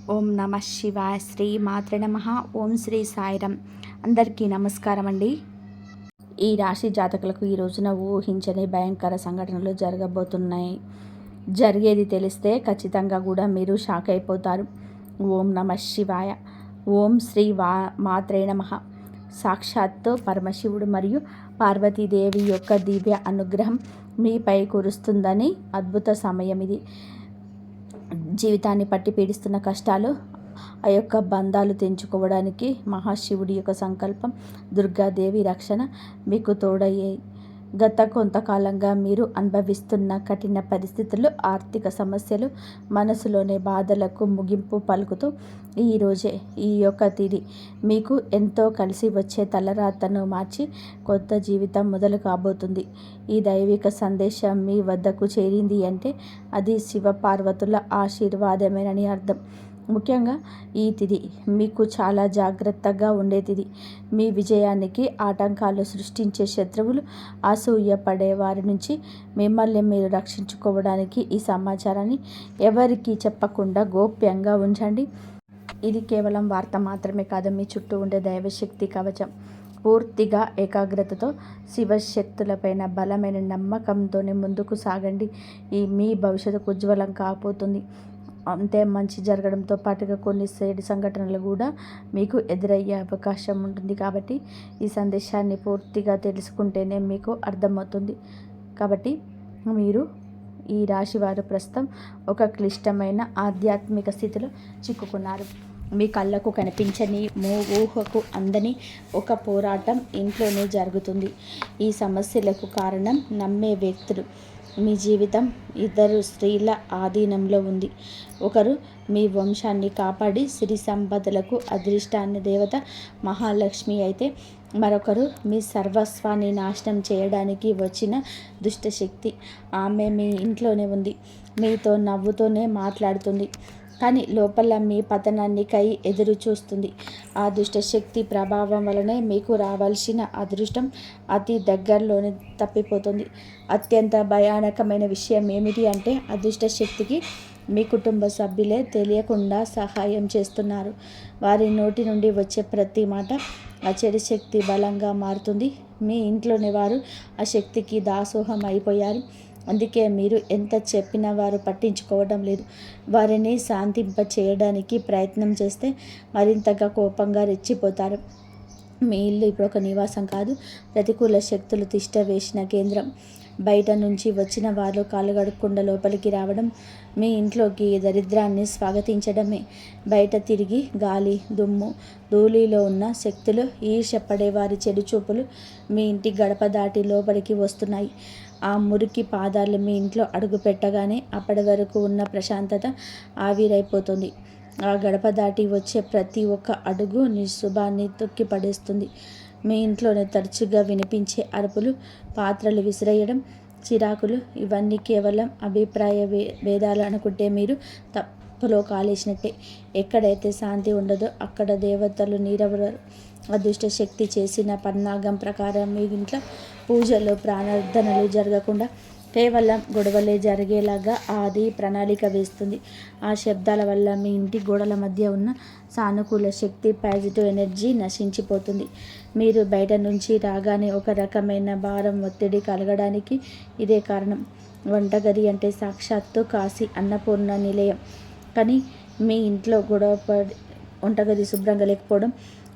ఓం నమ శివాయ. శ్రీ మాత్రే నమః. ఓం శ్రీ సాయిరం. అందరికీ నమస్కారం అండి. ఈ రాశి జాతకులకు ఈ రోజున ఊహించని భయంకర సంఘటనలు జరగబోతున్నాయి. జరిగేది తెలిస్తే ఖచ్చితంగా కూడా మీరు షాక్ అయిపోతారు. ఓం నమ శివాయ. ఓం శ్రీ మాత్రే నమః. సాక్షాత్తు పరమశివుడు మరియు పార్వతీదేవి యొక్క దివ్య అనుగ్రహం మీపై కురుస్తుందని అద్భుత సమయం ఇది. జీవితాన్ని పట్టి పీడిస్తున్న కష్టాలు, ఆ యొక్క బంధాలు తెంచుకోవడానికి మహాశివుడి యొక్క సంకల్పం, దుర్గాదేవి రక్షణ మీకు తోడయ్యాయి. గత కొంతకాలంగా మీరు అనుభవిస్తున్న కఠిన పరిస్థితులు, ఆర్థిక సమస్యలు, మనసులోని బాధలకు ముగింపు పలుకుతూ ఈరోజే ఈ యొక్క తిథి మీకు ఎంతో కలిసి వచ్చే తలరాతను మార్చి కొత్త జీవితం మొదలు కాబోతుంది. ఈ దైవిక సందేశం మీ వద్దకు చేరింది అంటే అది శివపార్వతుల ఆశీర్వాదమేనని అర్థం. ముఖ్యంగా ఈ తిథి మీకు చాలా జాగ్రత్తగా ఉండే తిథి. మీ విజయానికి ఆటంకాలు సృష్టించే శత్రువులు, అసూయ పడే వారి నుంచి మిమ్మల్ని మీరు రక్షించుకోవడానికి ఈ సమాచారాన్ని ఎవరికీ చెప్పకుండా గోప్యంగా ఉంచండి. ఇది కేవలం వార్త మాత్రమే కాదు, మీ చుట్టూ ఉండే దైవశక్తి కవచం. పూర్తిగా ఏకాగ్రతతో శివశక్తులపైన బలమైన నమ్మకంతోనే ముందుకు సాగండి. మీ భవిష్యత్తు ఉజ్వలం కాబోతుంది. అంతే మంచి జరగడంతో పాటుగా కొన్ని సేడి సంఘటనలు కూడా మీకు ఎదురయ్యే అవకాశం ఉంటుంది. కాబట్టి ఈ సందేశాన్ని పూర్తిగా తెలుసుకుంటేనే మీకు అర్థమవుతుంది. కాబట్టి మీరు ఈ రాశి వారు ప్రస్తుతం ఒక క్లిష్టమైన ఆధ్యాత్మిక స్థితిలో చిక్కుకున్నారు. మీ కళ్ళకు కనిపించని, ఊహకు అందని ఒక పోరాటం ఇంట్లోనే జరుగుతుంది. ఈ సమస్యలకు కారణం నమ్మే వ్యక్తులు. మీ జీవితం ఇద్దరు స్త్రీల ఆధీనంలో ఉంది. ఒకరు మీ వంశాన్ని కాపాడి సిరి సంపదలకు అదృష్టాన్ని దేవత మహాలక్ష్మి అయితే, మరొకరు మీ సర్వస్వాన్ని నాశనం చేయడానికి వచ్చిన దుష్టశక్తి. ఆమె మీ ఇంట్లోనే ఉంది, మీతో నవ్వుతూనే మాట్లాడుతుంది, కానీ లోపల మీ పతనానికై ఎదురు చూస్తుంది. ఆ దుష్టశక్తి ప్రభావం వలనే మీకు రావాల్సిన అదృష్టం అతి దగ్గరలోనే తప్పిపోతుంది. అత్యంత భయానకమైన విషయం ఏమిటి అంటే, అదృష్టశక్తికి మీ కుటుంబ సభ్యులే తెలియకుండా సహాయం చేస్తున్నారు. వారి నోటి నుండి వచ్చే ప్రతి మాట ఆ చెడు శక్తి బలంగా మారుతుంది. మీ ఇంట్లోని వారు ఆ శక్తికి దాసోహం అయిపోయారు. అందుకే మీరు ఎంత చెప్పినా వారు పట్టించుకోవడం లేదు. వారిని శాంతింప చేయడానికి ప్రయత్నం చేస్తే మరింతగా కోపంగా రెచ్చిపోతారు. మీ ఇల్లు ఇప్పుడు ఒక నివాసం కాదు, ప్రతికూల శక్తులు తిష్ట వేసిన కేంద్రం. బయట నుంచి వచ్చిన వారు కాలు గడుక్కుండా లోపలికి రావడం మీ ఇంట్లోకి దరిద్రాన్ని స్వాగతించడమే. బయట తిరిగి గాలి, దుమ్ము, ధూళిలో ఉన్న శక్తులు, ఈర్ష్యపడే వారి చెడు చూపులు మీ ఇంటి గడప దాటి లోపలికి వస్తున్నాయి. ఆ మురికి పాదాలు మీ ఇంట్లో అడుగు పెట్టగానే అప్పటి వరకు ఉన్న ప్రశాంతత ఆవిరైపోతుంది. ఆ గడప దాటి వచ్చే ప్రతి ఒక్క అడుగు నిశుభాన్ని తొక్కి పడేస్తుంది. మీ ఇంట్లోనే తరచుగా వినిపించే అరుపులు, పాత్రలు విసిరేయడం, చిరాకులు ఇవన్నీ కేవలం అభిప్రాయ భేదాలు అనుకుంటే మీరు తప్పులో కాలేసినట్టే. ఎక్కడైతే శాంతి ఉండదో అక్కడ దేవతలు నీరెవరు. అదృష్ట శక్తి చేసిన పన్నాగం ప్రకారం మీ ఇంట్లో పూజలు, ప్రార్థనలు జరగకుండా కేవలం గొడవలే జరిగేలాగా అది ప్రణాళిక వేస్తుంది. ఆ శబ్దాల వల్ల మీ ఇంటి గోడల మధ్య ఉన్న సానుకూల శక్తి, పాజిటివ్ ఎనర్జీ నశించిపోతుంది. మీరు బయట నుంచి రాగానే ఒక రకమైన భారం, ఒత్తిడి కలగడానికి ఇదే కారణం. వంటగది అంటే సాక్షాత్తు కాశీ అన్నపూర్ణ నిలయం. కానీ మీ ఇంట్లో వంటగది శుభ్రంగా లేకపోవడం,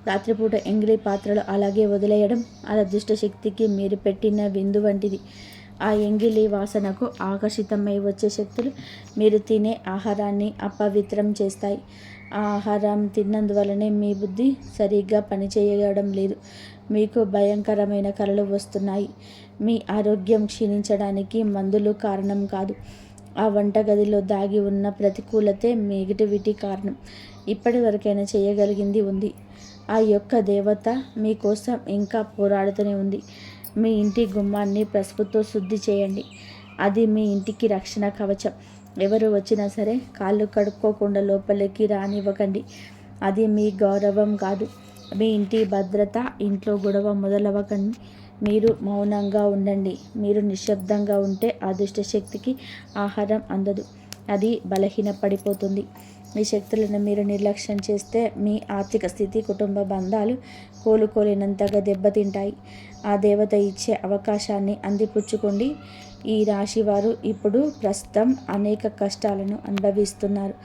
రాత్రిపూట ఎంగిలి పాత్రలు అలాగే వదిలేయడం ఆ దుష్ట శక్తికి మీరు పెట్టిన విందు వంటిది. ఆ ఎంగిలి వాసనకు ఆకర్షితమై వచ్చే శక్తులు మీరు తినే ఆహారాన్ని అపవిత్రం చేస్తాయి. ఆ ఆహారం తిన్నందువలనే మీ బుద్ధి సరిగ్గా పనిచేయడం లేదు. మీకు భయంకరమైన కలలు వస్తున్నాయి. మీ ఆరోగ్యం క్షీణించడానికి మందులు కారణం కాదు. ఆ వంటగదిలో దాగి ఉన్న ప్రతికూలతే నెగిటివిటీ కారణం. ఇప్పటి వరకైనా చేయగలిగింది ఉంది. ఆ యొక్క దేవత మీకోసం ఇంకా పోరాడుతూనే ఉంది. మీ ఇంటి గుమ్మాన్ని పసుపుతో శుద్ధి చేయండి. అది మీ ఇంటికి రక్షణ కవచం. ఎవరు వచ్చినా సరే కాళ్ళు కడుక్కోకుండా లోపలికి రానివ్వకండి. అది మీ గౌరవం కాదు, మీ ఇంటి భద్రత. ఇంట్లో గొడవ మొదలవ్వకండి. మీరు మౌనంగా ఉండండి. మీరు నిశ్శబ్దంగా ఉంటే ఆ దుష్టశక్తికి ఆహారం అందదు, అది బలహీనపడిపోతుంది. మీ శక్తులను మీరు నిర్లక్ష్యం చేస్తే మీ ఆర్థిక స్థితి, కుటుంబ బంధాలు కోలుకోలేనంతగా దెబ్బతింటాయి. ఆ దేవత ఇచ్చే అవకాశాన్ని అందిపుచ్చుకోండి. ఈ రాశి వారు ఇప్పుడు ప్రస్తుతం అనేక కష్టాలను అనుభవిస్తున్నారు.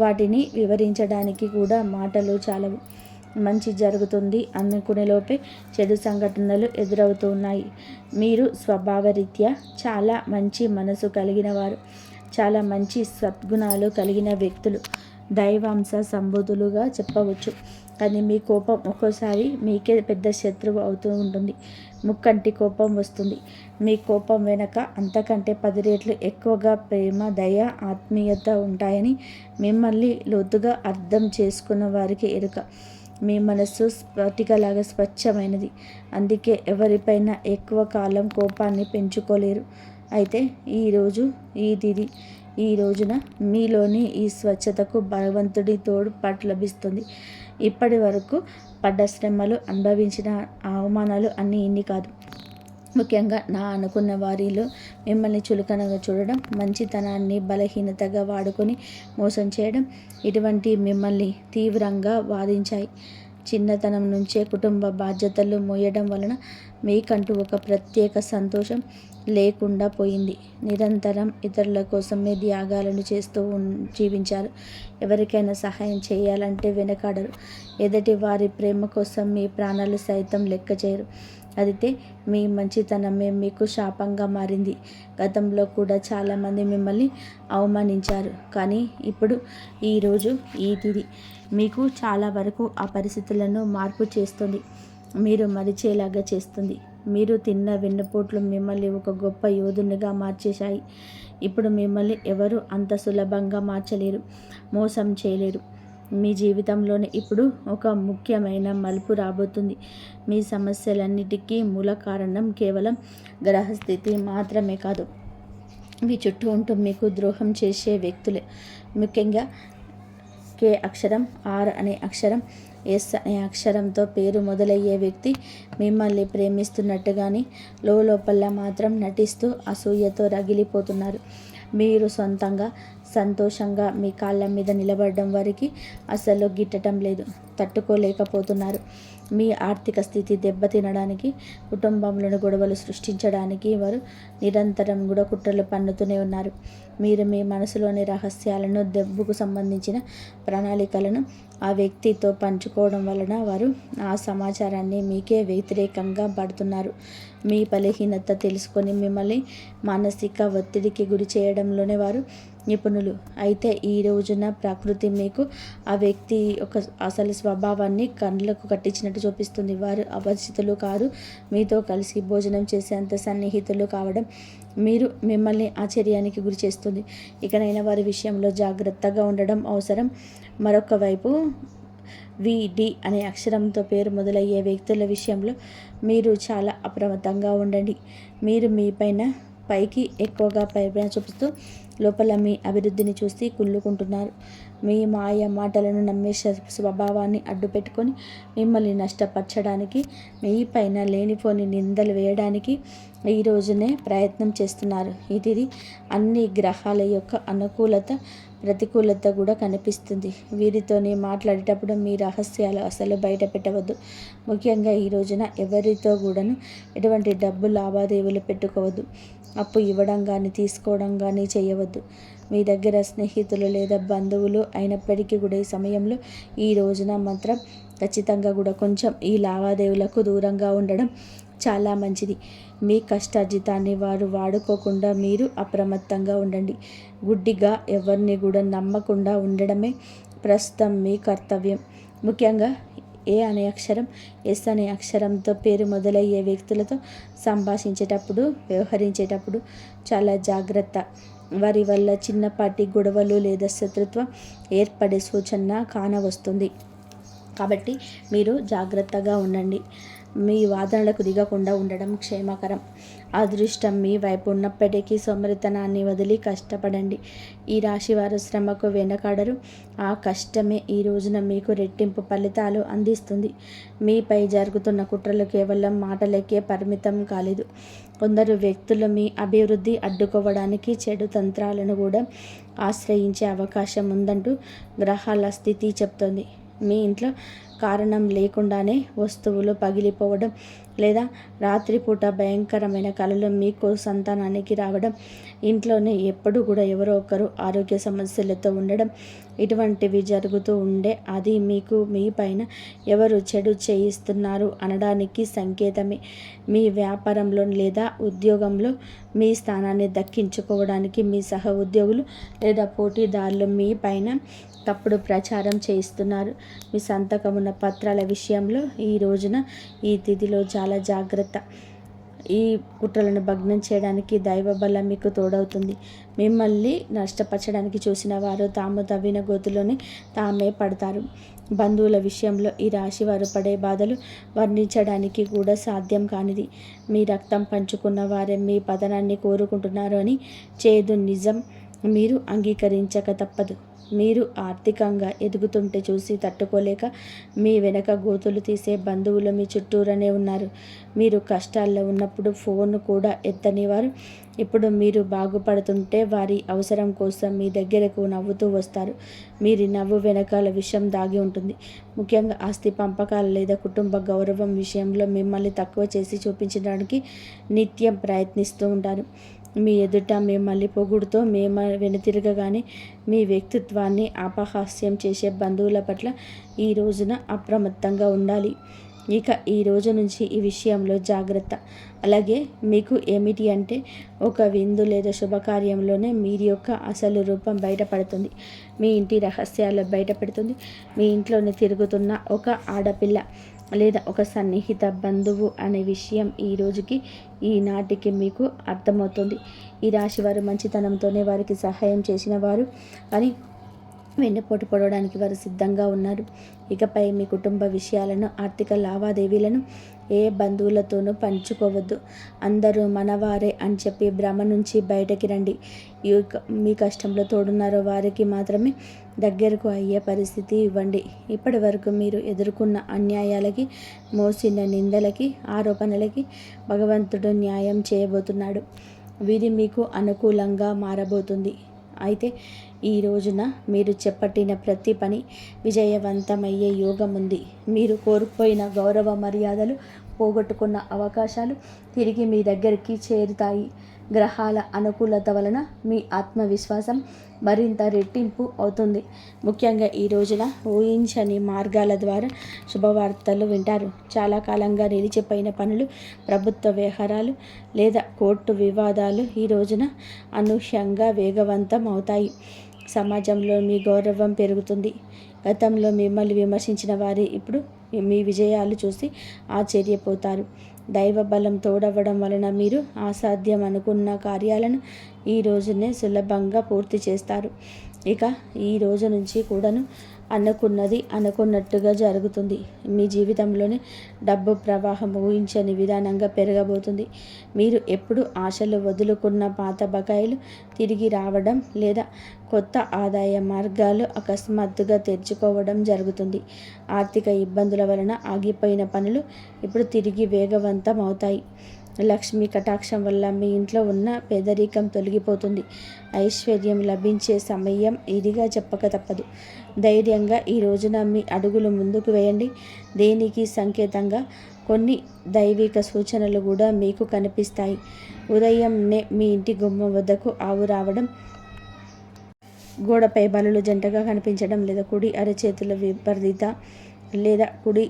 వాటిని వివరించడానికి కూడా మాటలు చాలవు. మంచి జరుగుతుంది అనుకునేలోపే చెడు సంఘటనలు ఎదురవుతూ ఉన్నాయి. మీరు స్వభావరీత్యా చాలా మంచి మనసు కలిగిన వారు, చాలా మంచి సద్గుణాలు కలిగిన వ్యక్తులు, దైవాంశ సంబోధులుగా చెప్పవచ్చు. కానీ మీ కోపం ఒక్కోసారి మీకే పెద్ద శత్రువు అవుతూ ఉంటుంది. ముక్కంటి కోపం వస్తుంది. మీ కోపం వెనక అంతకంటే 10 రెట్లు ఎక్కువగా ప్రేమ, దయ, ఆత్మీయత ఉంటాయని మిమ్మల్ని లోతుగా అర్థం చేసుకున్న వారికి ఎరుక. మీ మనస్సు స్ఫటికలాగా స్వచ్ఛమైనది. అందుకే ఎవరిపైన ఎక్కువ కాలం కోపాన్ని పెంచుకోలేరు. అయితే ఈ రోజున మీలోని ఈ స్వచ్ఛతకు భగవంతుడి తోడ్పాటు లభిస్తుంది. ఇప్పటి వరకు పడ్డ శ్రమలు, అనుభవించిన అవమానాలు అన్నీ ఇన్ని కాదు. ముఖ్యంగా నా అనుకున్న వారిలో మిమ్మల్ని చులకనగా చూడడం, మంచితనాన్ని బలహీనతగా వాడుకొని మోసం చేయడం, ఇటువంటి మిమ్మల్ని తీవ్రంగా బాధించాయి. చిన్నతనం నుంచే కుటుంబ బాధ్యతలు మోయడం వలన మీకంటూ ఒక ప్రత్యేక సంతోషం లేకుండా పోయింది. నిరంతరం ఇతరుల కోసమే త్యాగాలను చేస్తూ జీవించారు. ఎవరికైనా సహాయం చేయాలంటే వెనకాడరు. ఎదుటి వారి ప్రేమ కోసం మీ ప్రాణాలు సైతం లెక్క చేయరు. అయితే మీ మంచితనమే మీకు శాపంగా మారింది. గతంలో కూడా చాలామంది మిమ్మల్ని అవమానించారు. కానీ ఇప్పుడు ఈ తిథి మీకు చాలా వరకు ఆ పరిస్థితులను మార్పు చేస్తుంది. మీరు మరిచేలాగా చేస్తుంది. మీరు తిన్న వెన్నుపోట్లు మిమ్మల్ని ఒక గొప్ప యోధునిగా మార్చేశాయి. ఇప్పుడు మిమ్మల్ని ఎవరు అంత సులభంగా మార్చలేరు, మోసం చేయలేరు. మీ జీవితంలోనే ఇప్పుడు ఒక ముఖ్యమైన మలుపు రాబోతుంది. మీ సమస్యలన్నిటికీ మూల కారణం కేవలం గ్రహస్థితి మాత్రమే కాదు, మీ చుట్టూ ఉంటూ మీకు ద్రోహం చేసే వ్యక్తులే. ముఖ్యంగా కే అక్షరం, ఆర్ అనే అక్షరం, ఎస్ అనే అక్షరంతో పేరు మొదలయ్యే వ్యక్తి మిమ్మల్ని ప్రేమిస్తున్నట్టుగాని లోపల మాత్రం నటిస్తూ అసూయతో రగిలిపోతున్నారు. మీరు సొంతంగా సంతోషంగా మీ కాళ్ళ మీద నిలబడడం వారికి అసలు గిట్టడం లేదు, తట్టుకోలేకపోతున్నారు. మీ ఆర్థిక స్థితి దెబ్బతినడానికి, కుటుంబంలోని గొడవలు సృష్టించడానికి వారు నిరంతరం కూడా కుట్రలు పన్నుతూనే ఉన్నారు. మీరు మీ మనసులోని రహస్యాలను, దెబ్బకు సంబంధించిన ప్రణాళికలను ఆ వ్యక్తితో పంచుకోవడం వలన వారు ఆ సమాచారాన్ని మీకే వ్యతిరేకంగా పడుతున్నారు. మీ బలహీనత తెలుసుకొని మిమ్మల్ని మానసిక ఒత్తిడికి గురి చేయడంలోనే వారు నిపుణులు. అయితే ఈ రోజున ప్రకృతి మీకు ఆ వ్యక్తి ఒక అసలు స్వభావాన్ని కళ్ళకు కట్టించినట్టు చూపిస్తుంది. వారు అపరిచితులు కారు, మీతో కలిసి భోజనం చేసేంత సన్నిహితులు కావడం మిమ్మల్ని ఆశ్చర్యానికి గురి చేస్తుంది. ఇకనైనా వారి విషయంలో జాగ్రత్తగా ఉండడం అవసరం. మరొక వైపు విడి అనే అక్షరంతో పేరు మొదలయ్యే వ్యక్తుల విషయంలో మీరు చాలా అప్రమత్తంగా ఉండండి. మీరు పైకి ఎక్కువగా ప్రేమ చూపిస్తూ లోపల మీ అభివృద్ధిని చూసి కుళ్ళుకుంటున్నారు. మీ మాయ మాటలను నమ్మే స్వభావాన్ని అడ్డుపెట్టుకొని మిమ్మల్ని నష్టపరచడానికి, మీపైన లేనిపోని నిందలు వేయడానికి ఈ రోజునే ప్రయత్నం చేస్తున్నారు. ఇది అన్ని గ్రహాల యొక్క అనుకూలత, ప్రతికూలత కూడా కనిపిస్తుంది. వీరితోనే మాట్లాడేటప్పుడు మీ రహస్యాలు అసలు బయట పెట్టవద్దు. ముఖ్యంగా ఈ రోజున ఎవరితో కూడాను ఎటువంటి డబ్బు లావాదేవీలు పెట్టుకోవద్దు. అప్పు ఇవ్వడం కానీ తీసుకోవడం కానీ చేయవద్దు. మీ దగ్గర స్నేహితులు లేదా బంధువులు అయినప్పటికీ కూడా ఈ సమయంలో ఈ రోజున మాత్రం ఖచ్చితంగా కూడా కొంచెం ఈ లావాదేవీలకు దూరంగా ఉండడం చాలా మంచిది. మీ కష్టార్జితాన్ని వారు వాడుకోకుండా మీరు అప్రమత్తంగా ఉండండి. గుడ్డిగా ఎవరిని కూడా నమ్మకుండా ఉండడమే ప్రస్తుతం మీ కర్తవ్యం. ముఖ్యంగా ఏ అనే అక్షరం, ఎస్ అనే అక్షరంతో పేరు మొదలయ్యే వ్యక్తులతో సంభాషించేటప్పుడు, వ్యవహరించేటప్పుడు చాలా జాగ్రత్త. వారి వల్ల చిన్నపాటి గొడవలు లేదా శత్రుత్వం ఏర్పడే సూచన కానవస్తుంది. కాబట్టి మీరు జాగ్రత్తగా ఉండండి. మీ వాదనలకు దిగకుండా ఉండడం క్షేమకరం. అదృష్టం మీ వైపు ఉన్నప్పటికీ సోమరితనాన్ని వదిలి కష్టపడండి. ఈ రాశివారు శ్రమకు వెనకాడరు. ఆ కష్టమే ఈ రోజున మీకు రెట్టింపు ఫలితాలు అందిస్తుంది. మీపై జరుగుతున్న కుట్రలు కేవలం మాటలకే పరిమితం కాలేదు. కొందరు వ్యక్తులు మీ అభివృద్ధి అడ్డుకోవడానికి చెడు తంత్రాలను కూడా ఆశ్రయించే అవకాశం ఉందంటూ గ్రహాల స్థితి చెప్తోంది. మీ ఇంట్లో కారణం లేకుండానే వస్తువులు పగిలిపోవడం లేదా రాత్రిపూట భయంకరమైన కలలు మీకు సంతానానికి రావడం, ఇంట్లోనే ఎప్పుడు కూడా ఎవరో ఒకరు ఆరోగ్య సమస్యలతో ఉండడం, ఇటువంటివి జరుగుతూ ఉండే అది మీకు మీ పైన ఎవరు చెడు చేయిస్తున్నారు అనడానికి సంకేతమే. మీ వ్యాపారంలో లేదా ఉద్యోగంలో మీ స్థానాన్ని దక్కించుకోవడానికి మీ సహ ఉద్యోగులు లేదా పోటీదారులు మీ పైన తప్పుడు ప్రచారం చేయిస్తున్నారు. మీ సంతకం ఉన్న పత్రాల విషయంలో ఈ రోజున ఈ తిథిలో చాలా జాగ్రత్త. ఈ కుట్రలను భగ్నం చేయడానికి దైవ బలం మీకు తోడవుతుంది. మిమ్మల్ని నష్టపరచడానికి చూసిన వారు తాము తవ్విన గోతులోనే తామే పడతారు. బంధువుల విషయంలో ఈ రాశి వారు పడే బాధలు వర్ణించడానికి కూడా సాధ్యం కానిది. మీ రక్తం పంచుకున్న వారే మీ పతనాన్ని కోరుకుంటున్నారు అని చేదు నిజం మీరు అంగీకరించక తప్పదు. మీరు ఆర్థికంగా ఎదుగుతుంటే చూసి తట్టుకోలేక మీ వెనక గోతులు తీసే బంధువులు మీ చుట్టూరనే ఉన్నారు. మీరు కష్టాల్లో ఉన్నప్పుడు ఫోన్ కూడా ఎత్తని వారు ఇప్పుడు మీరు బాగుపడుతుంటే వారి అవసరం కోసం మీ దగ్గరకు నవ్వుతూ వస్తారు. మీరు నవ్వు వెనకాల విషయం దాగి ఉంటుంది. ముఖ్యంగా ఆస్తి పంపకాలు లేదా కుటుంబ గౌరవం విషయంలో మిమ్మల్ని తక్కువ చేసి చూపించడానికి నిత్యం ప్రయత్నిస్తూ ఉంటారు. మీ ఎదుట మిమ్మల్ని పొగుడుతో వెనుతిరగగానే మీ వ్యక్తిత్వాన్ని అపహాస్యం చేసే బంధువుల పట్ల ఈ రోజున అప్రమత్తంగా ఉండాలి. ఇక ఈ రోజు నుంచి ఈ విషయంలో జాగ్రత్త. అలాగే మీకు ఏమిటి అంటే ఒక విందు లేదా శుభకార్యంలోనే మీరు యొక్క అసలు రూపం బయటపడుతుంది. మీ ఇంటి రహస్యాలు బయటపెడుతుంది. మీ ఇంట్లోనే తిరుగుతున్న ఒక ఆడపిల్ల లేదా ఒక సన్నిహిత బంధువు అనే విషయం ఈ రోజుకి ఈనాటికి మీకు అర్థమవుతుంది. ఈ రాశి వారు మంచితనంతోనే వారికి సహాయం చేసిన వారు కానీ వెన్నుపోటు పొడవడానికి వారు సిద్ధంగా ఉన్నారు. ఇకపై మీ కుటుంబ విషయాలను, ఆర్థిక లావాదేవీలను ఏ బంధువులతోనూ పంచుకోవద్దు. అందరూ మనవారే అని చెప్పి భ్రమ నుంచి బయటకి రండి. మీ కష్టంలో తోడున్నారో వారికి మాత్రమే దగ్గరకు అయ్యే పరిస్థితి ఇవ్వండి. ఇప్పటి వరకు మీరు ఎదుర్కొన్న అన్యాయాలకి, మోసిన నిందలకి, ఆరోపణలకి భగవంతుడు న్యాయం చేయబోతున్నాడు. వీరి మీకు అనుకూలంగా మారబోతుంది. అయితే ఈ రోజున మీరు చేపట్టిన ప్రతి పని విజయవంతమయ్యే యోగం ఉంది. మీరు కోల్పోయిన గౌరవ మర్యాదలు, పోగొట్టుకున్న అవకాశాలు తిరిగి మీ దగ్గరికి చేరుతాయి. గ్రహాల అనుకూలత వలన మీ ఆత్మవిశ్వాసం మరింత రెట్టింపు అవుతుంది. ముఖ్యంగా ఈ రోజున ఊహించని మార్గాల ద్వారా శుభవార్తలు వింటారు. చాలా కాలంగా నిలిచిపోయిన పనులు, ప్రభుత్వ వ్యవహారాలు లేదా కోర్టు వివాదాలు ఈ రోజున అనూహ్యంగా వేగవంతం అవుతాయి. సమాజంలో మీ గౌరవం పెరుగుతుంది. గతంలో మిమ్మల్ని విమర్శించిన వారే ఇప్పుడు మీ విజయాలు చూసి ఆశ్చర్యపోతారు. దైవ బలం తోడవడం వలన మీరు అసాధ్యం అనుకున్న కార్యాలను ఈ రోజునే సులభంగా పూర్తి చేస్తారు. ఇక ఈ రోజు నుంచి కూడాను అనుకున్నది అనుకున్నట్టుగా జరుగుతుంది. మీ జీవితంలోనే డబ్బు ప్రవాహం ఊహించని విధానంగా పెరగబోతుంది. మీరు ఎప్పుడు ఆశలు వదులుకున్న పాత బకాయిలు తిరిగి రావడం లేదా కొత్త ఆదాయ మార్గాలు అకస్మాత్తుగా తెరుచుకోవడం జరుగుతుంది. ఆర్థిక ఇబ్బందుల వలన ఆగిపోయిన పనులు ఇప్పుడు తిరిగి వేగవంతం అవుతాయి. లక్ష్మీ కటాక్షం వల్ల మీ ఇంట్లో ఉన్న పేదరికం తొలగిపోతుంది. ఐశ్వర్యం లభించే సమయం ఇదిగా చెప్పక తప్పదు. ధైర్యంగా ఈ రోజున మీ అడుగులు ముందుకు వేయండి. దేనికి సంకేతంగా కొన్ని దైవిక సూచనలు కూడా మీకు కనిపిస్తాయి. ఉదయంనే మీ ఇంటి గుమ్మం వద్దకు ఆవు రావడం, గోడపై బలులు జంటగా కనిపించడం లేదా కుడి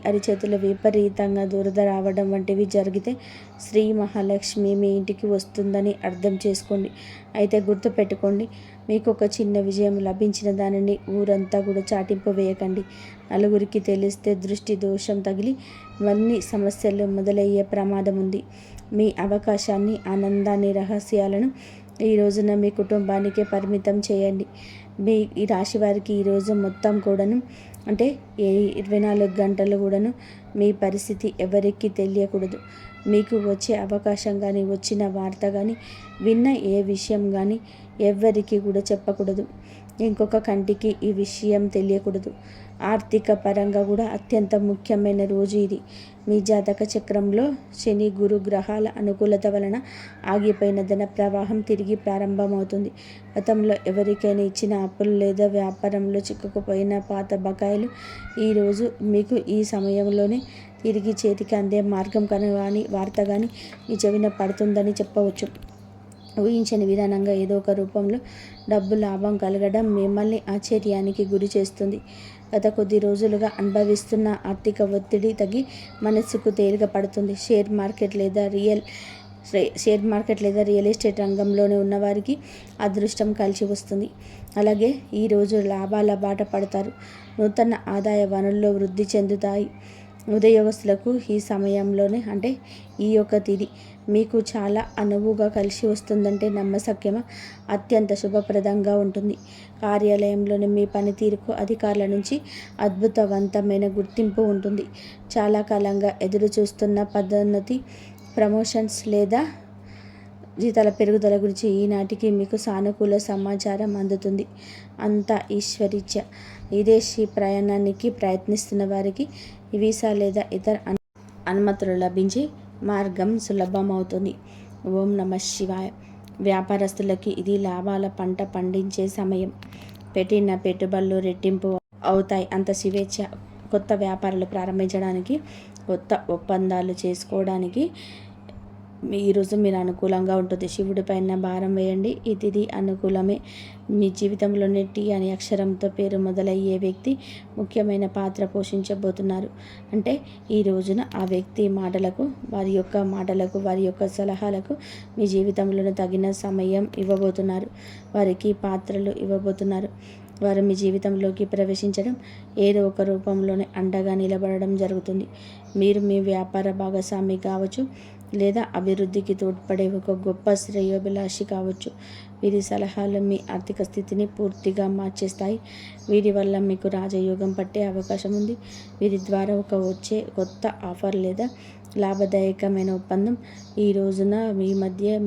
అరిచేతుల విపరీతంగా దురద రావడం వంటివి జరిగితే శ్రీ మహాలక్ష్మి మీ ఇంటికి వస్తుందని అర్థం చేసుకోండి. అయితే గుర్తుపెట్టుకోండి, మీకు ఒక చిన్న విజయం లభించిన దానిని ఊరంతా కూడా చాటింపు వేయకండి. నలుగురికి తెలిస్తే దృష్టి దోషం తగిలి ఇవన్నీ సమస్యలు మొదలయ్యే ప్రమాదం ఉంది. మీ అవకాశాన్ని, ఆనందాన్ని, రహస్యాలను ఈ రోజున మీ కుటుంబానికే పరిమితం చేయండి. ఈ రాశి వారికి ఈరోజు మొత్తం కూడాను అంటే 24 గంటలు కూడాను మీ పరిస్థితి ఎవరికీ తెలియకూడదు. మీకు వచ్చే అవకాశం కానీ, వచ్చిన వార్త కానీ, విన్న ఏ విషయం కానీ ఎవ్వరికీ కూడా చెప్పకూడదు. ఇంకొక కంటికి ఈ విషయం తెలియకూడదు. ఆర్థిక పరంగా కూడా అత్యంత ముఖ్యమైన రోజు ఇది. మీ జాతక చక్రంలో శని గురు గ్రహాల అనుకూలత వలన ఆగిపోయిన ధన ప్రవాహం తిరిగి ప్రారంభమవుతుంది. గతంలో ఎవరికైనా ఇచ్చిన అప్పులు లేదా వ్యాపారంలో చిక్కుకుపోయిన పాత బకాయిలు ఈరోజు మీకు ఈ సమయంలోనే తిరిగి చేతికి అందే మార్గం కానీ వార్త కానీ మీ చెవిన పడుతుందని చెప్పవచ్చు. ఊహించని విధానంగా ఏదో ఒక రూపంలో డబ్బు లాభం కలగడం మిమ్మల్ని ఆశ్చర్యానికి గురి చేస్తుంది. గత కొద్ది రోజులుగా అనుభవిస్తున్న ఆర్థిక ఒత్తిడి తగ్గి మనస్సుకు తేలిక పడుతుంది. షేర్ మార్కెట్ లేదా రియల్ ఎస్టేట్ రంగంలోనే ఉన్నవారికి అదృష్టం కలిసి వస్తుంది. అలాగే ఈరోజు లాభాల బాట పడతారు. నూతన ఆదాయ వనరులు వృద్ధి చెందుతాయి. ఉద్యోగస్తులకు ఈ సమయంలోనే అంటే ఈ యొక్క తిథి మీకు చాలా అనువుగా కలిసి వస్తుందంటే నమ్మశక్యమ అత్యంత శుభప్రదంగా ఉంటుంది. కార్యాలయంలోని మీ పనితీరుకు అధికారుల నుంచి అద్భుతవంతమైన గుర్తింపు ఉంటుంది. చాలా కాలంగా ఎదురు చూస్తున్న పదోన్నతి, ప్రమోషన్స్ లేదా జీతాల పెరుగుదల గురించి ఈనాటికి మీకు సానుకూల సమాచారం అందుతుంది. అంతా ఈశ్వరీచ్ఛ. విదేశీ ప్రయాణానికి ప్రయత్నిస్తున్న వారికి వీసా లేదా ఇతర అనుమతులు లభించే మార్గం సులభమవుతుంది. ఓం నమః శివాయ. వ్యాపారస్తులకి ఇది లాభాల పంట పండించే సమయం. పెట్టిన పెట్టుబడులు రెట్టింపు అవుతాయి. అంత స్వేచ్ఛ. కొత్త వ్యాపారాలు ప్రారంభించడానికి, కొత్త ఒప్పందాలు చేసుకోవడానికి ఈరోజు మీరు అనుకూలంగా ఉంటుంది. శివుడి పైన భారం వేయండి. ఈ తిథి అనుకూలమే. మీ జీవితంలోనే టీ అనే అక్షరంతో పేరు మొదలయ్యే వ్యక్తి ముఖ్యమైన పాత్ర పోషించబోతున్నారు. అంటే ఈ రోజున ఆ వ్యక్తి మాటలకు, వారి యొక్క సలహాలకు మీ జీవితంలోనే తగిన సమయం ఇవ్వబోతున్నారు. వారికి పాత్రలు ఇవ్వబోతున్నారు. వారు మీ జీవితంలోకి ప్రవేశించడం, ఏదో ఒక రూపంలోనే అండగా నిలబడడం జరుగుతుంది. మీరు మీ వ్యాపార భాగస్వామి కావచ్చు, లేదా అభివృద్ధికి తోడ్పడే ఒక గొప్ప శ్రేయోభిలాషి కావచ్చు. వీరి సలహాలు మీ ఆర్థిక స్థితిని పూర్తిగా మార్చేస్తాయి. వీరి వల్ల మీకు రాజయోగం పట్టే అవకాశం ఉంది. వీరి ద్వారా వచ్చే కొత్త ఆఫర్ లేదా లాభదాయకమైన ఒప్పందం ఈ రోజున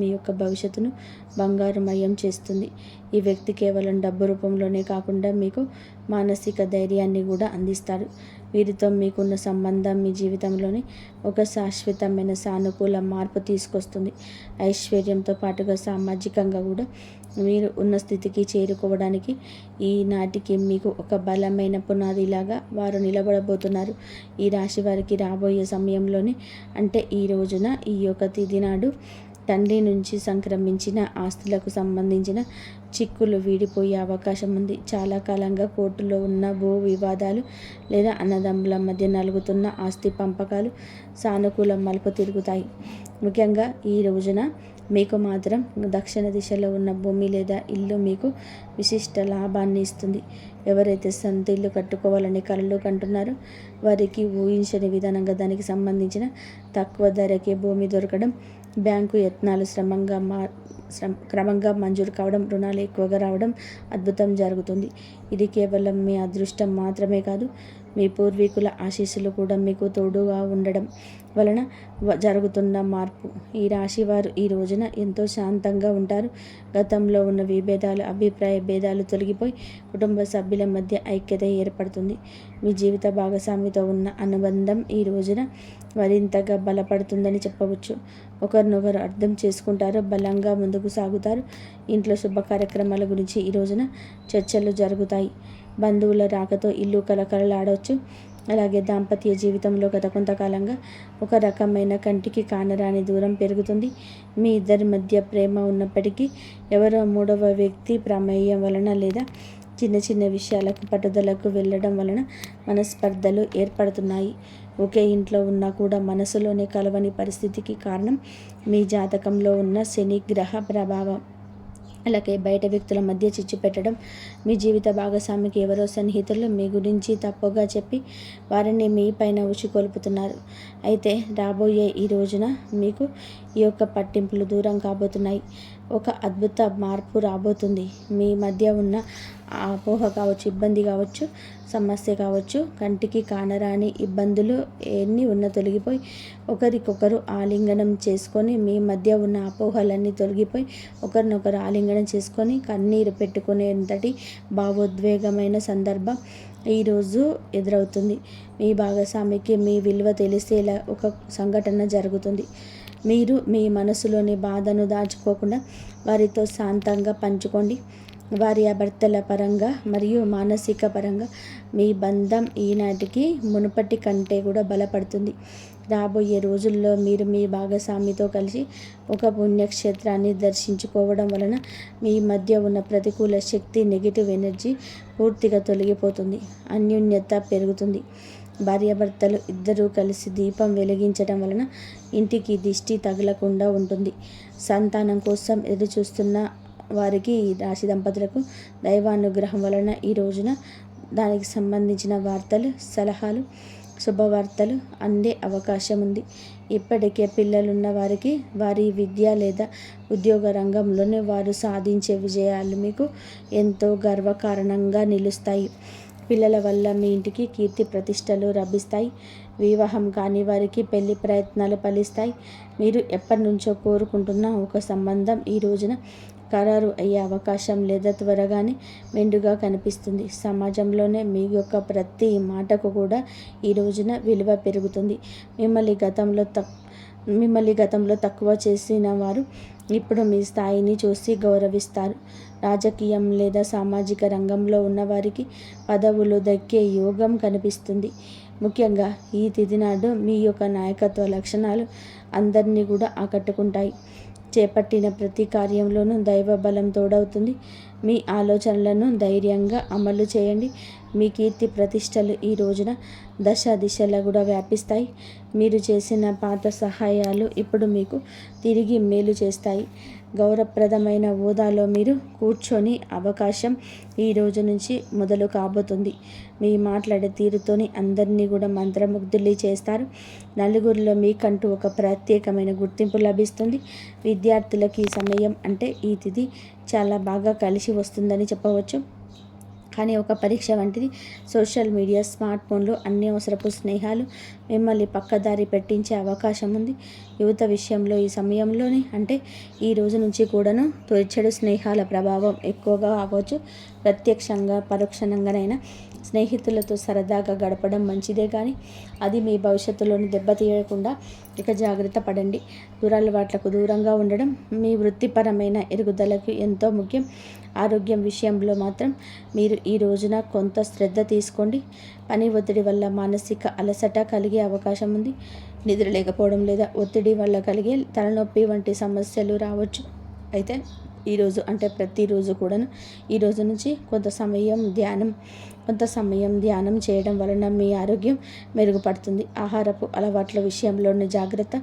మీ యొక్క భవిష్యత్తును బంగారుమయం చేస్తుంది. ఈ వ్యక్తి కేవలం డబ్బు రూపంలోనే కాకుండా మీకు మానసిక ధైర్యాన్ని కూడా అందిస్తాడు. వీరితో మీకున్న సంబంధం మీ జీవితంలోని ఒక శాశ్వతమైన సానుకూల మార్పు తీసుకొస్తుంది. ఐశ్వర్యంతో పాటుగా సామాజికంగా కూడా మీరు ఉన్న స్థితికి చేరుకోవడానికి ఈనాటికి మీకు ఒక బలమైన పునాదిలాగా వారు నిలబడబోతున్నారు. ఈ రాశి వారికి రాబోయే సమయంలోనే అంటే ఈ రోజున ఈ యొక్క తిథి నాడు తండ్రి నుంచి సంక్రమించిన ఆస్తులకు సంబంధించిన చిక్కులు వీడిపోయే అవకాశం ఉంది. చాలా కాలంగా కోర్టులో ఉన్న భూ వివాదాలు లేదా అన్నదమ్ముల మధ్య నలుగుతున్న ఆస్తి పంపకాలు సానుకూల మలుపు తిరుగుతాయి. ముఖ్యంగా ఈ రోజున మీకు మాత్రం దక్షిణ దిశలో ఉన్న భూమి లేదా ఇల్లు మీకు విశిష్ట లాభాన్ని ఇస్తుంది. ఎవరైతే సొంత ఇల్లు కట్టుకోవాలని కలలు కంటున్నారో వారికి ఊహించని విధానంగా దానికి సంబంధించిన తక్కువ ధరకే భూమి దొరకడం, బ్యాంకు యత్నాలు క్రమంగా మంజూరు కావడం, రుణాలు ఎక్కువగా రావడం అద్భుతం జరుగుతుంది. ఇది కేవలం మీ అదృష్టం మాత్రమే కాదు, మీ పూర్వీకుల ఆశీస్సులు కూడా మీకు తోడుగా ఉండడం వలన జరుగుతున్న మార్పు. ఈ రాశి వారు ఈ రోజున ఎంతో శాంతంగా ఉంటారు. గతంలో ఉన్న విభేదాలు, అభిప్రాయ భేదాలు తొలగిపోయి కుటుంబ సభ్యుల మధ్య ఐక్యత ఏర్పడుతుంది. మీ జీవిత భాగస్వామితో ఉన్న అనుబంధం ఈ రోజున మరింతగా బలపడుతుందని చెప్పవచ్చు. ఒకరినొకరు అర్థం చేసుకుంటారు, బలంగా ముందుకు సాగుతారు. ఇంట్లో శుభ కార్యక్రమాల గురించి ఈ రోజున చర్చలు జరుగుతాయి. బంధువుల రాకతో ఇల్లు కలకలలాడవచ్చు. అలాగే దాంపత్య జీవితంలో గత కొంతకాలంగా ఒక రకమైన కంటికి కానరాని దూరం పెరుగుతుంది. మీ ఇద్దరి మధ్య ప్రేమ ఉన్నప్పటికీ ఎవరో మూడవ వ్యక్తి ప్రమేయం వలన లేదా చిన్న చిన్న విషయాలకు పట్టుదలకు వెళ్ళడం వలన మనస్పర్ధలు ఏర్పడుతున్నాయి. ఒకే ఇంట్లో ఉన్నా కూడా మనసులోనే కలవని పరిస్థితికి కారణం మీ జాతకంలో ఉన్న శని గ్రహ ప్రభావం. అలాగే బయట వ్యక్తుల మధ్య చిచ్చు పెట్టడం, మీ జీవిత భాగస్వామికి ఎవరో సన్నిహితులు మీ గురించి తప్పుగా చెప్పి వారిని మీ పైన ఉచికొల్పుతున్నారు. అయితే రాబోయే ఈ రోజున మీకు ఈ యొక్క పట్టింపులు దూరం కాబోతున్నాయి. ఒక అద్భుత మార్పు రాబోతుంది. మీ మధ్య ఉన్న అపోహ కావచ్చు, ఇబ్బంది కావచ్చు, సమస్య కావచ్చు, కంటికి కానరాని ఇబ్బందులు ఎన్ని ఉన్నా తొలగిపోయి ఒకరికొకరు ఆలింగనం చేసుకొని, మీ మధ్య ఉన్న అపోహలన్నీ తొలగిపోయి ఒకరినొకరు ఆలింగనం చేసుకొని కన్నీరు పెట్టుకునేంతటి భావోద్వేగమైన సందర్భం ఈరోజు ఎదురవుతుంది. మీ భాగస్వామికి మీ విలువ తెలిసేలా ఒక సంఘటన జరుగుతుంది. మీరు మీ మనసులోని బాధను దాచుకోకుండా వారితో శాంతంగా పంచుకోండి. వారి భర్తల పరంగా మరియు మానసిక పరంగా మీ బంధం ఈనాటికి మునుపటి కంటే కూడా బలపడుతుంది. రాబోయే రోజుల్లో మీరు మీ భాగస్వామితో కలిసి ఒక పుణ్యక్షేత్రాన్ని దర్శించుకోవడం వలన మీ మధ్య ఉన్న ప్రతికూల శక్తి, నెగిటివ్ ఎనర్జీ పూర్తిగా తొలగిపోతుంది. అన్యోన్యత పెరుగుతుంది. భార్యాభర్తలు ఇద్దరూ కలిసి దీపం వెలిగించడం వలన ఇంటికి దిష్టి తగలకుండా ఉంటుంది. సంతానం కోసం ఎదురుచూస్తున్న వారికి, ఈ రాశి దంపతులకు దైవానుగ్రహం వలన ఈ రోజున దానికి సంబంధించిన వార్తలు, సలహాలు, శుభవార్తలు అందే అవకాశం ఉంది. ఇప్పటికే పిల్లలున్న వారికి వారి విద్య లేదా ఉద్యోగ రంగంలోనే వారు సాధించే విజయాలు మీకు ఎంతో గర్వకారణంగా నిలుస్తాయి. పిల్లల వల్ల మీ ఇంటికి కీర్తి ప్రతిష్టలు లభిస్తాయి. వివాహం కాని వారికి పెళ్లి ప్రయత్నాలు ఫలిస్తాయి. మీరు ఎప్పటి నుంచో కోరుకుంటున్న ఒక సంబంధం ఈ రోజున ఖరారు అయ్యే అవకాశం లేదా త్వరగానే మెండుగా కనిపిస్తుంది. సమాజంలోనే మీ యొక్క ప్రతి మాటకు కూడా ఈ రోజున విలువ పెరుగుతుంది. మిమ్మల్ని గతంలో తక్కువ చేసిన వారు ఇప్పుడు మీ స్థాయిని చూసి గౌరవిస్తారు. రాజకీయం లేదా సామాజిక రంగంలో ఉన్నవారికి పదవులు దక్కే యోగం కనిపిస్తుంది. ముఖ్యంగా ఈ తిథి నాడు మీ యొక్క నాయకత్వ లక్షణాలు అందరినీ కూడా ఆకట్టుకుంటాయి. చేపట్టిన ప్రతి కార్యంలోనూ దైవ బలం తోడవుతుంది. మీ ఆలోచనలను ధైర్యంగా అమలు చేయండి. మీ కీర్తి ప్రతిష్టలు ఈ రోజున దశ దిశలా కూడా వ్యాపిస్తాయి. మీరు చేసిన పాత సహాయాలు ఇప్పుడు మీకు తిరిగి మేలు చేస్తాయి. గౌరవప్రదమైన హోదాలో మీరు కూర్చొని అవకాశం ఈ రోజు నుంచి మొదలు కాబోతుంది. మీ మాట్లాడే తీరుతోని అందరినీ కూడా మంత్రముగ్ధుల్ని చేస్తారు. నలుగురిలో మీకంటూ ఒక ప్రత్యేకమైన గుర్తింపు లభిస్తుంది. విద్యార్థులకి ఈ సమయం అంటే ఈ తిథి చాలా బాగా కలిసి వస్తుందని చెప్పవచ్చు. కానీ ఒక పరీక్ష వంటిది. సోషల్ మీడియా, స్మార్ట్ ఫోన్లు, అత్యవసరపు స్నేహాలు మిమ్మల్ని పక్కదారి పెట్టించే అవకాశం ఉంది. యువత విషయంలో ఈ సమయంలోనే అంటే ఈ రోజు నుంచి కూడాను చెడు స్నేహాల ప్రభావం ఎక్కువగా అవ్వచ్చు. ప్రత్యక్షంగా పరోక్షంగానైనా స్నేహితులతో సరదాగా గడపడం మంచిదే, కానీ అది మీ భవిష్యత్తులోని దెబ్బతీయకుండా ఇక జాగ్రత్త పడండి. దురలవాట్లకు దూరంగా ఉండడం మీ వృత్తిపరమైన ఎదుగుదలకు ఎంతో ముఖ్యం. ఆరోగ్యం విషయంలో మాత్రం మీరు ఈ రోజున కొంత శ్రద్ధ తీసుకోండి. పని ఒత్తిడి వల్ల మానసిక అలసట కలిగే అవకాశం ఉంది. నిద్ర లేకపోవడం లేదా ఒత్తిడి వల్ల కలిగే తలనొప్పి వంటి సమస్యలు రావచ్చు. అయితే ఈరోజు అంటే ప్రతిరోజు కూడాను ఈ రోజు నుంచి కొంత సమయం ధ్యానం చేయడం వలన మీ ఆరోగ్యం మెరుగుపడుతుంది. ఆహారపు అలవాట్ల విషయంలోని జాగ్రత్త,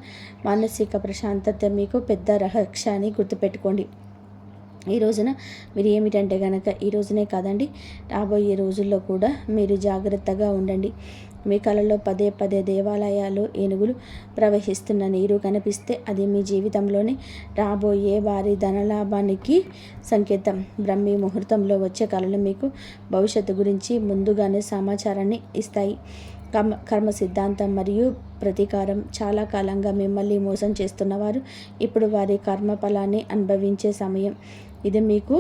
మానసిక ప్రశాంతత మీకు పెద్ద రహస్యాన్ని గుర్తుపెట్టుకోండి. ఈ రోజున మీరు ఏమిటంటే కనుక ఈ రోజునే కాదండి, రాబోయే రోజుల్లో కూడా మీరు జాగ్రత్తగా ఉండండి. మీ కళలో పదే పదే దేవాలయాలు, ఏనుగులు ప్రవహిస్తున్న నీరు కనిపిస్తే అది మీ జీవితంలోనే రాబోయే వారి ధనలాభానికి సంకేతం. బ్రహ్మీ ముహూర్తంలో వచ్చే కళలు మీకు భవిష్యత్తు గురించి ముందుగానే సమాచారాన్ని ఇస్తాయి. కర్మ సిద్ధాంతం మరియు ప్రతీకారం చాలా కాలంగా మిమ్మల్ని మోసం చేస్తున్నవారు ఇప్పుడు వారి కర్మ ఫలాన్ని అనుభవించే సమయం. ఇది మీకు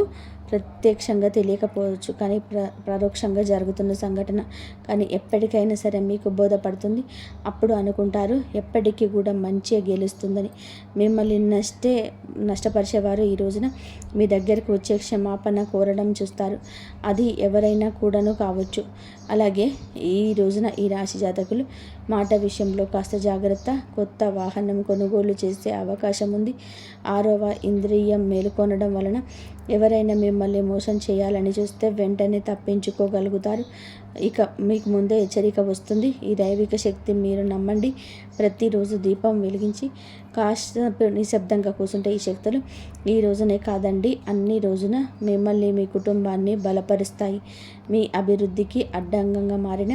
ప్రత్యక్షంగా తెలియకపోవచ్చు, కానీ పరోక్షంగా జరుగుతున్న సంఘటన. కానీ ఎప్పటికైనా సరే మీకు బోధపడుతుంది. అప్పుడు అనుకుంటారు ఎప్పటికీ కూడా మంచిగా గెలుస్తుందని. మిమ్మల్ని నష్టపరిచేవారు ఈ రోజున మీ దగ్గరకు వచ్చే క్షమాపణ కోరడం చూస్తారు. అది ఎవరైనా కూడాను కావచ్చు. అలాగే ఈ రోజున ఈ రాశి జాతకులు మాట విషయంలో కాస్త జాగ్రత్త. కొత్త వాహనం కొనుగోలు చేసే అవకాశం ఉంది. 6వ ఇంద్రియం మేలుకొనడం వలన ఎవరైనా మిమ్మల్ని మోసం చేయాలని చూస్తే వెంటనే తప్పించుకోగలుగుతారు. ఇక మీకు ముందే హెచ్చరిక వస్తుంది. ఈ దైవిక శక్తి మీరు నమ్మండి. ప్రతిరోజు దీపం వెలిగించి కాస్త నిశ్శబ్దంగా కూర్చుంటే ఈ శక్తులు ఈ రోజునే కాదండి అన్ని రోజున మిమ్మల్ని, మీ కుటుంబాన్ని బలపరుస్తాయి. మీ అభివృద్ధికి అడ్డంగా మారిన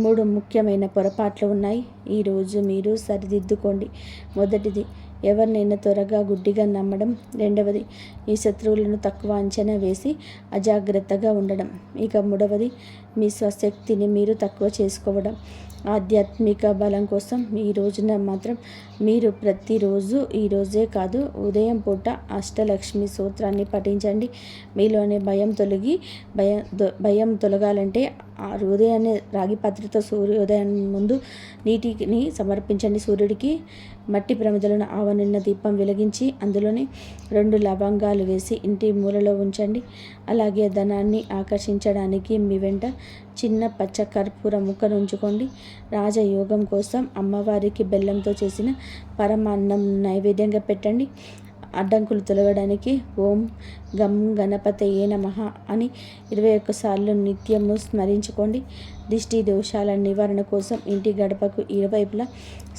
3 ముఖ్యమైన పొరపాట్లు ఉన్నాయి. ఈరోజు మీరు సరిదిద్దుకోండి. మొదటిది, ఎవరినైనా త్వరగా గుడ్డిగా నమ్మడం. రెండవది, ఈ శత్రువులను తక్కువ అంచనా వేసి అజాగ్రత్తగా ఉండడం. ఇక మూడవది, మీ స్వశక్తిని మీరు తక్కువ చేసుకోవడం. ఆధ్యాత్మిక బలం కోసం ఈ రోజున మాత్రం మీరు ప్రతిరోజు, ఈరోజే కాదు, ఉదయం పూట అష్టలక్ష్మి స్తోత్రాన్ని పఠించండి. మీలోని భయం తొలగాలంటే ఆ ఉదయాన్నే రాగి పాత్రతో సూర్యోదయం ముందు నీటిని సమర్పించండి సూర్యుడికి. మట్టి ప్రమిదలను ఆవనిన్న దీపం వెలిగించి అందులోని 2 లవంగాలు వేసి ఇంటి మూలలో ఉంచండి. అలాగే ధనాన్ని ఆకర్షించడానికి మీ వెంట చిన్న పచ్చ కర్పూర ముక్కను ఉంచుకోండి. రాజయోగం కోసం అమ్మవారికి బెల్లంతో చేసిన పరమాన్నం నైవేద్యంగా పెట్టండి. అడ్డంకులు తొలగడానికి ఓం గం గణపతయే నమః అని 21 సార్లు నిత్యము స్మరించుకోండి. దిష్టి దోషాల నివారణ కోసం ఇంటి గడపకు ఇరువైపులా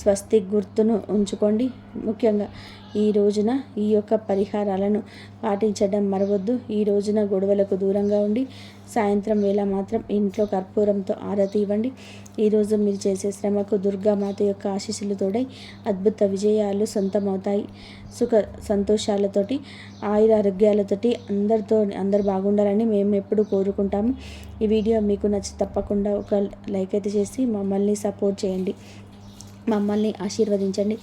స్వస్తిక్ గుర్తును ఉంచుకోండి. ముఖ్యంగా ఈ రోజున ఈ యొక్క పరిహారాలను పాటించడం మరవద్దు. ఈ రోజున గొడవలకు దూరంగా ఉండి సాయంత్రం వేళ మాత్రం ఇంట్లో కర్పూరంతో ఆరతి ఇవ్వండి. ఈరోజు మీరు చేసే శ్రమకు దుర్గామాత యొక్క ఆశీస్సులు తోడై అద్భుత విజయాలు సొంతమవుతాయి. సుఖ సంతోషాలతోటి ఆయురారోగ్యాలతోటి అందరు బాగుండాలని మేము ఎప్పుడు కోరుకుంటాము. ఈ వీడియో మీకు నచ్చి తప్పకుండా ఒక లైక్ అయితే చేసి మమ్మల్ని సపోర్ట్ చేయండి, మమ్మల్ని ఆశీర్వదించండి.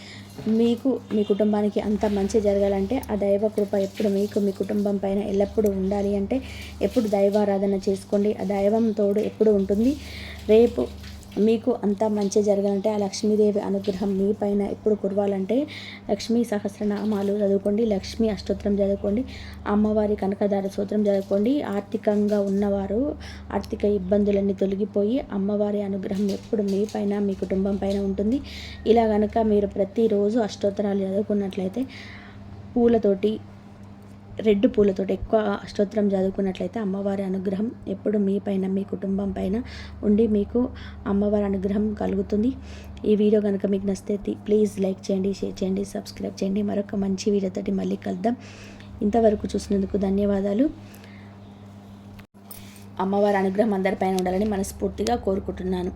మీకు మీ కుటుంబానికి అంత మంచి జరగాలంటే ఆ దైవ కృప ఎప్పుడు మీకు మీ కుటుంబం పైన ఎల్లప్పుడూ ఉండాలి అంటే ఎప్పుడు దైవారాధన చేసుకోండి. ఆ దైవం తోడు ఎప్పుడు ఉంటుంది. రేపు మీకు అంతా మంచి జరగాలంటే ఆ లక్ష్మీదేవి అనుగ్రహం మీ పైన ఎప్పుడు కురవాలంటే లక్ష్మీ సహస్రనామాలు చదువుకోండి, లక్ష్మీ అష్టోత్తరం చదువుకోండి, అమ్మవారి కనకదార స్తోత్రం చదువుకోండి. ఆర్థికంగా ఉన్నవారు ఆర్థిక ఇబ్బందులన్నీ తొలగిపోయి అమ్మవారి అనుగ్రహం ఎప్పుడు మీ పైన మీ కుటుంబం పైన ఉంటుంది. ఇలా కనుక మీరు ప్రతిరోజు అష్టోత్తరాలు చదువుకున్నట్లయితే పూలతోటి, రెడ్ పూలతోటి ఎక్కువ అష్టోత్తరం చదువుకున్నట్లయితే అమ్మవారి అనుగ్రహం ఎప్పుడు మీ పైన మీ కుటుంబం పైన ఉండి మీకు అమ్మవారి అనుగ్రహం కలుగుతుంది. ఈ వీడియో కనుక మీకు నచ్చితే ప్లీజ్ లైక్ చేయండి, షేర్ చేయండి, సబ్స్క్రైబ్ చేయండి. మరొక మంచి వీడియోతోటి మళ్ళీ కలుద్దాం. ఇంతవరకు చూసినందుకు ధన్యవాదాలు. అమ్మవారి అనుగ్రహం అందరిపైన ఉండాలని మనస్ఫూర్తిగా కోరుకుంటున్నాను.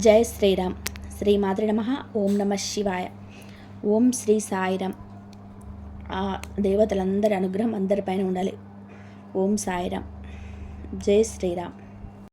జై శ్రీరామ్. శ్రీ మాత్రే నమః. ఓం నమః శివాయ. ఓం శ్రీ సాయిరామ్. ఆ దేవతలందరి అనుగ్రహం అందరిపైన ఉండాలి. ఓం సాయిరామ్. జై శ్రీరామ్.